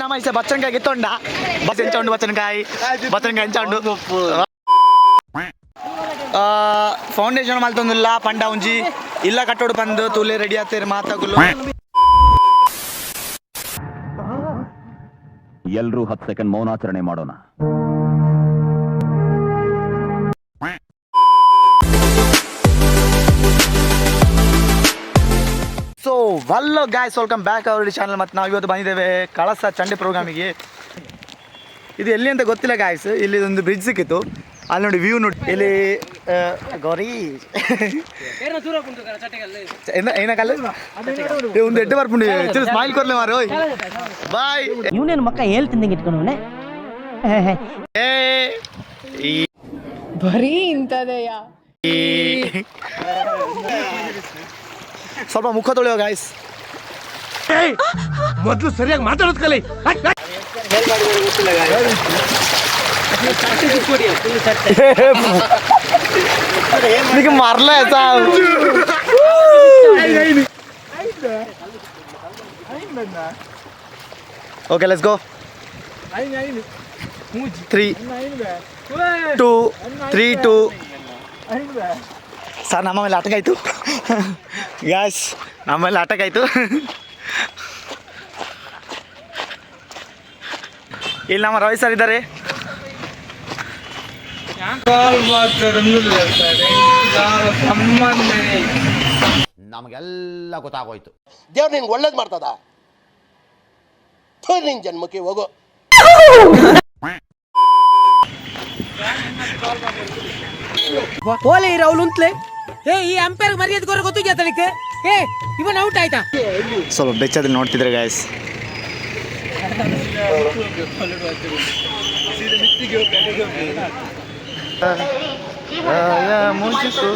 nama isa baccankai gitonda bas enchondu baccankai enchondu foundation ಮಲ್ತೊಂದುಲ್ಲ ಪಂಡ ಒಂಜಿ ಇಲ್ಲ ಕಟ್ಟೋಡು ಬಂದು ತೂಲೆ ರೆಡಿ ಆಗ್ತೇರಿ ಮಾತಾಗುಲು ಎಲ್ರೂ 10 ಸೆಕೆಂಡ್ ಮೌನಾಚರಣೆ ಮಾಡೋಣ. So hello guys, welcome back our channel. ಮತ್ತು ನಾವು ಇವತ್ತು ಬಂದಿದ್ದೇವೆ ಕಳಸ ಚಂಡೆ ಪ್ರೋಗ್ರಾಮಿಗೆ. ಇದು ಎಲ್ಲಿ ಅಂತ ಗೊತ್ತಿಲ್ಲ ಗಾಯ್ಸ್. ಇಲ್ಲಿ ಒಂದು ಬ್ರಿಡ್ಜ್ ಸಿಕ್ಕಿತ್ತು, ಅಲ್ಲಿ ನೋಡಿ ವ್ಯೂ ನೋಡಿ. ಇಲ್ಲಿ ಗೌರಿ ಏನಕಲ್ಲ ಒಂದು ಎಡ್ಡೆ ಬರ್ಪುಂಡು ಸ್ಮೈಲ್ ಕೊರ್ಲೆ ಮಾರು ಬಾಯ್. ಇವನೇನು ಮಕ್ಕ ಹೇಳ್ತಿದ್ದಂಗೆ ಇಟ್ಕೊಂಡವನೆ ಬರೀ ಇಂಥದೆಯಾ. ಸ್ವಲ್ಪ ಮುಖ ತೊಳೆಯೋ ಗಾಯ್ಸ್. ಮೊದಲು ಸರಿಯಾಗಿ ಮಾತಾಡೋದು ಕಲಿ. ನಿಮಗೆ ಮಾರ್ಲ ಓಕೆ, ಲೆಟ್ಸ್ ಗೋ. 3 2 3 2 ಸರ್, ನಮ್ಮ ಮೇಲೆ ಆಟಕ ಆಯಿತು ಗ್ಯಾಸ್, ನಮ್ಮ ಮೇಲೆ ಆಟಕ ಆಯಿತು. ಇಲ್ಲಿ ನಮ್ಮ ರವಿ ಸರ್ ಇದ್ದಾರೆ. ನಮಗೆಲ್ಲ ಗೊತ್ತಾಗೋಯ್ತು. ದೇವ್ರು ನಿನ್ಗೆ ಒಳ್ಳೇದು ಮಾಡ್ತದ. ನಿನ್ ಜನ್ಮಕ್ಕೆ ಹೋಗೋ. ಓಲೆ ಇರವಳು ಉಂಟ್ಲೆ. ಈ ಅಂಪೈರ್ ಮರ್ಯಾದೆ ಕೊರ ಗೊತ್ತು ಜಾತನಿಕ್ಕೆ. ಇವನ್ ಔಟ್ ಆಯ್ತಾ? ಸ್ವಲ್ಪ ಬೆಚ್ಚದಲ್ಲಿ ನೋಡ್ತಿದ್ರೆ ಗಾಯ್ಸ್. ಮುಗಿಸು